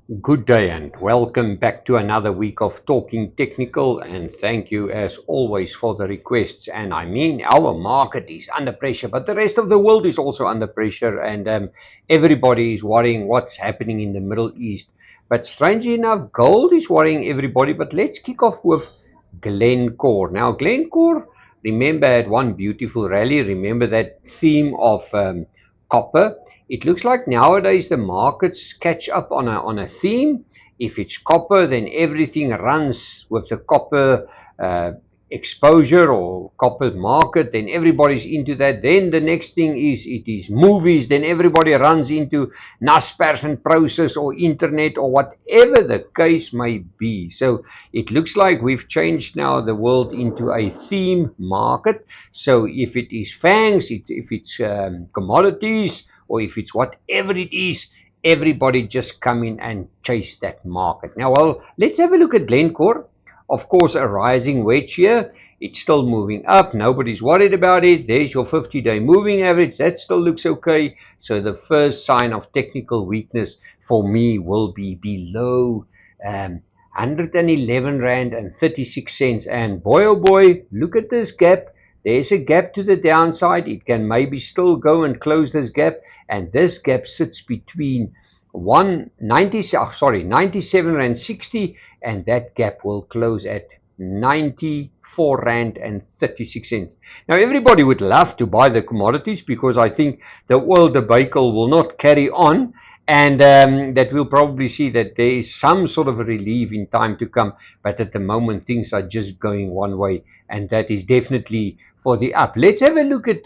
Good day and welcome back to another week of Talking Technical, and thank you as always for the requests. And I mean, our market is under pressure, but the rest of the world is also under pressure, and everybody is worrying what's happening in the Middle East. But strangely enough, gold is worrying everybody. But let's kick off with Glencore. Now, Glencore, remember, had one beautiful rally. Remember that theme of copper. It looks like nowadays the markets catch up on a theme. If it's copper, then everything runs with the copper exposure or copper market. Then everybody's into that. Then the next thing is it is movies. Then everybody runs into Naspers and Process or internet or whatever the case may be. So it looks like we've changed now the world into a theme market. So if it is fangs, if it's commodities, or if it's whatever it is, everybody just come in and chase that market. Now, well, let's have a look at Glencore. Of course, a rising wedge here. It's still moving up. Nobody's worried about it. There's your 50-day moving average. That still looks okay. So the first sign of technical weakness for me will be below 111 Rand and 36 cents. And boy, oh boy, look at this gap. There's a gap to the downside. It can maybe still go and close this gap. And this gap sits between 97 Rand 60, and that gap will close at 94 Rand and 36 cents. Now, everybody would love to buy the commodities because I think the oil debacle will not carry on, and that we'll probably see that there is some sort of a relief in time to come. But at the moment, things are just going one way, and that is definitely for the up. Let's have a look at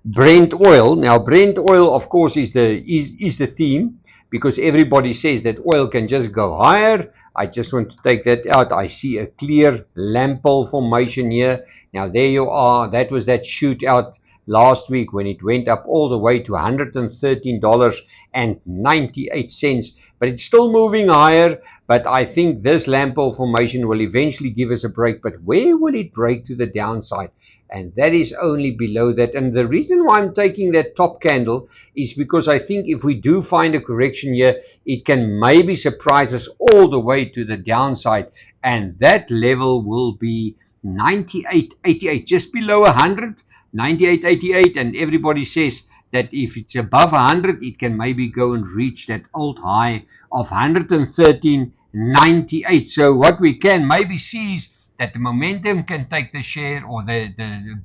Brent oil. Now, Brent oil, of course, is the theme, because everybody says that oil can just go higher. I just want to take that out. I see a clear lamp pole formation here. Now, there you are. That was that shootout last week when it went up all the way to $113.98. But it's still moving higher. But I think this lamp pole formation will eventually give us a break. But where will it break to the downside? And that is only below that. And the reason why I'm taking that top candle is because I think if we do find a correction here, it can maybe surprise us all the way to the downside. And that level will be 98.88, just below 100, 98.88. And everybody says that if it's above 100, it can maybe go and reach that old high of 113.98. So what we can maybe see is that the momentum can take the share or the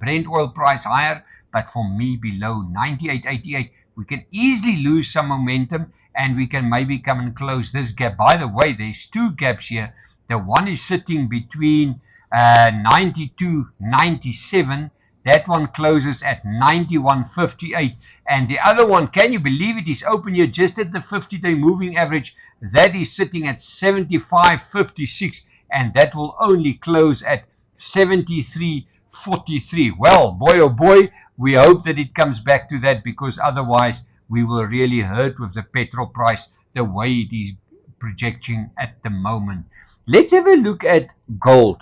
Brent oil price higher, but for me below 98.88, we can easily lose some momentum and we can maybe come and close this gap. By the way, there's two gaps here. The one is sitting between 92.97. That one closes at 91.58. And the other one, can you believe it, is open here just at the 50-day moving average. That is sitting at 75.56. And that will only close at 73.43. Well, boy, oh boy, we hope that it comes back to that, because otherwise we will really hurt with the petrol price the way it is projecting at the moment. Let's have a look at gold.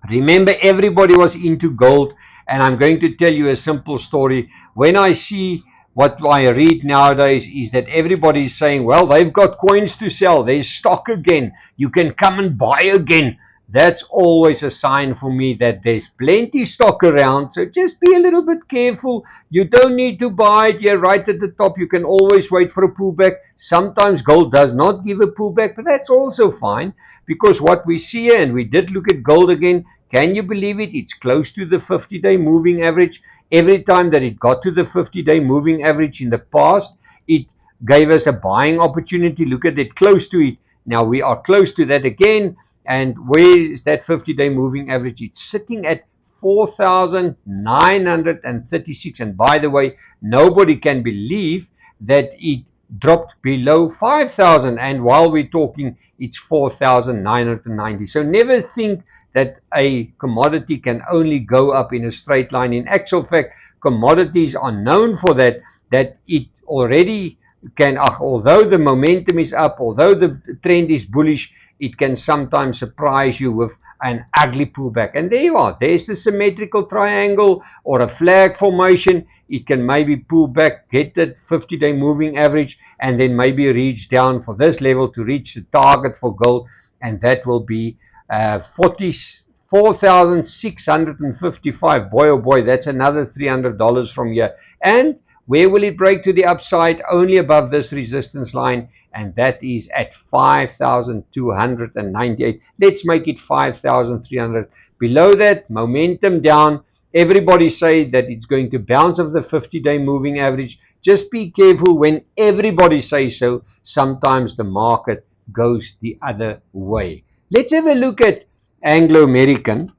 Remember, everybody was into gold, and I'm going to tell you a simple story. When I see what I read nowadays is that everybody is saying, well, they've got coins to sell. There's stock again. You can come and buy again. That's always a sign for me that there's plenty stock around. So just be a little bit careful. You don't need to buy it here right at the top. You can always wait for a pullback. Sometimes gold does not give a pullback, but that's also fine, because what we see here, and we did look at gold again, can you believe it? It's close to the 50-day moving average. Every time that it got to the 50-day moving average in the past, it gave us a buying opportunity. Look at it, close to it. Now we are close to that again. And where is that 50-day moving average? It's sitting at 4,936. And by the way, nobody can believe that it dropped below 5,000. And while we're talking, it's 4,990. So never think that a commodity can only go up in a straight line. In actual fact, commodities are known for that it already can, although the momentum is up, although the trend is bullish, it can sometimes surprise you with an ugly pullback. And there you are. There's the symmetrical triangle or a flag formation. It can maybe pull back, get that 50-day moving average, and then maybe reach down for this level to reach the target for gold, and that will be 44,655. Boy, oh boy, that's another $300 from here. And where will it break to the upside? Only above this resistance line, and that is at 5,298. Let's make it 5,300. Below that, momentum down. Everybody say that it's going to bounce off the 50-day moving average. Just be careful when everybody says so. Sometimes the market goes the other way. Let's have a look at Anglo American.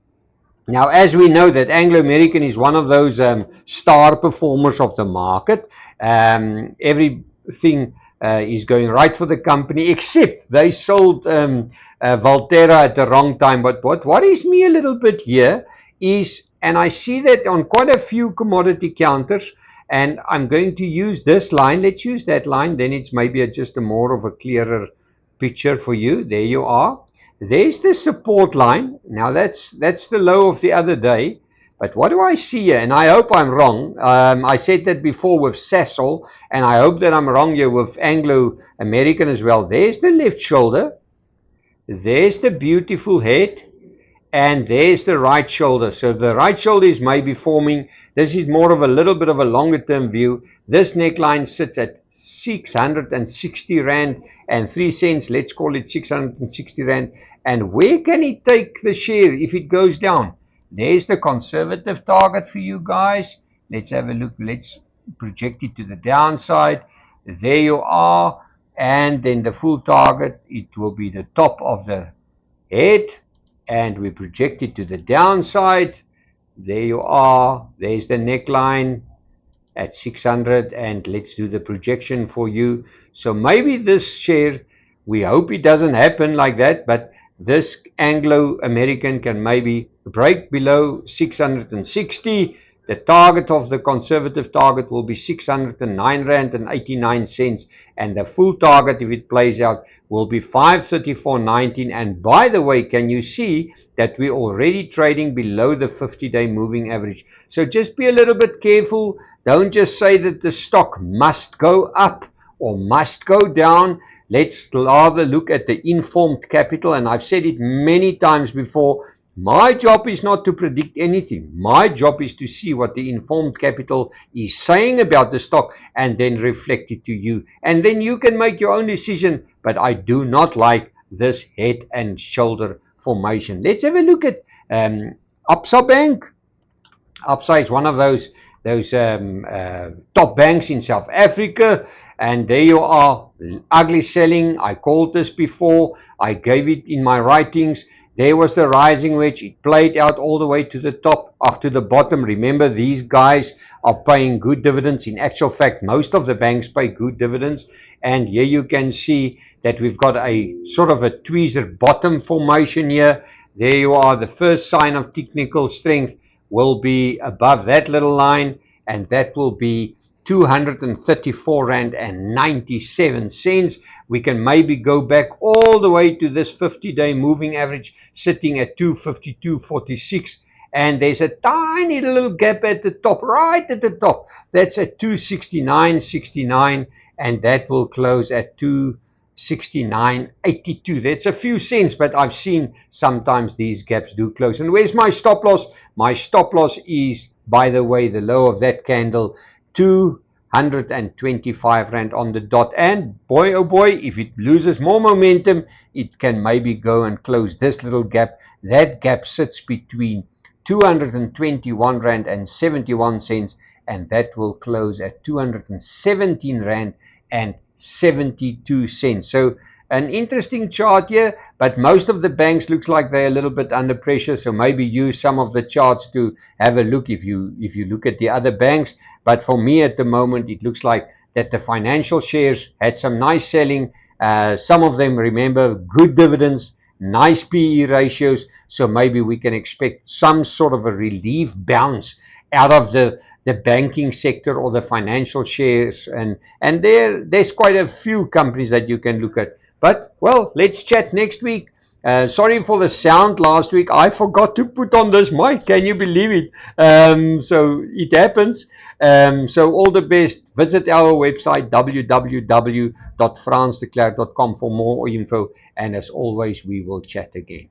Now, as we know that Anglo American is one of those star performers of the market, everything is going right for the company, except they sold Valterra at the wrong time. But what worries me a little bit here is, and I see that on quite a few commodity counters, and I'm going to use this line. Let's use that line, then it's maybe just a more of a clearer picture for you. There you are. There's the support line. Now that's the low of the other day. But what do I see here? And I hope I'm wrong. I said that before with Sasol, and I hope that I'm wrong here with Anglo American as well. There's the left shoulder. There's the beautiful head. And there's the right shoulder. So the right shoulder is maybe forming. This is more of a little bit of a longer term view. This neckline sits at 660 Rand and 3 cents. Let's call it 660 Rand. And where can it take the share if it goes down? There's the conservative target for you guys. Let's have a look. Let's project it to the downside. There you are. And then the full target, it will be the top of the head. And we project it to the downside. There you are. There's the neckline at 600, and let's do the projection for you. So maybe this share, we hope it doesn't happen like that, but this Anglo American can maybe break below 660. The target of the conservative target will be 609 Rand and 89 cents, and the full target, if it plays out, will be 534.19. And by the way, can you see that we're already trading below the 50-day moving average? So just be a little bit careful. Don't just say that the stock must go up or must go down. Let's rather look at the informed capital, and I've said it many times before. My job is not to predict anything. My job is to see what the informed capital is saying about the stock and then reflect it to you. And then you can make your own decision. But I do not like this head and shoulder formation. Let's have a look at Absa Bank. Absa is one of those top banks in South Africa. And there you are, ugly selling. I called this before. I gave it in my writings. There was the rising wedge. It played out all the way to the top, up to the bottom. Remember, these guys are paying good dividends. In actual fact, most of the banks pay good dividends. And here you can see that we've got a sort of a tweezer bottom formation here. There you are. The first sign of technical strength will be above that little line, and that will be 234 Rand and 97 cents. We can maybe go back all the way to this 50-day moving average sitting at 252.46, and there's a tiny little gap at the top, right at the top. That's at 269.69, and that will close at 269.82. That's a few cents, but I've seen sometimes these gaps do close. And where's my stop loss? My stop loss is, by the way, the low of that candle, 225 Rand on the dot. And boy, oh boy, if it loses more momentum, it can maybe go and close this little gap. That gap sits between 221 Rand and 71 cents, and that will close at 217 Rand and 72 cents. So an interesting chart here, but most of the banks looks like they're a little bit under pressure, so maybe use some of the charts to have a look if you look at the other banks. But for me at the moment, it looks like that the financial shares had some nice selling. Some of them, remember, good dividends, nice PE ratios, so maybe we can expect some sort of a relief bounce out of the banking sector or the financial shares. And there's quite a few companies that you can look at. But, well, let's chat next week. Sorry for the sound last week. I forgot to put on this mic. Can you believe it? So it happens. So all the best. Visit our website www.fransdeklerk.com for more info. And as always, we will chat again.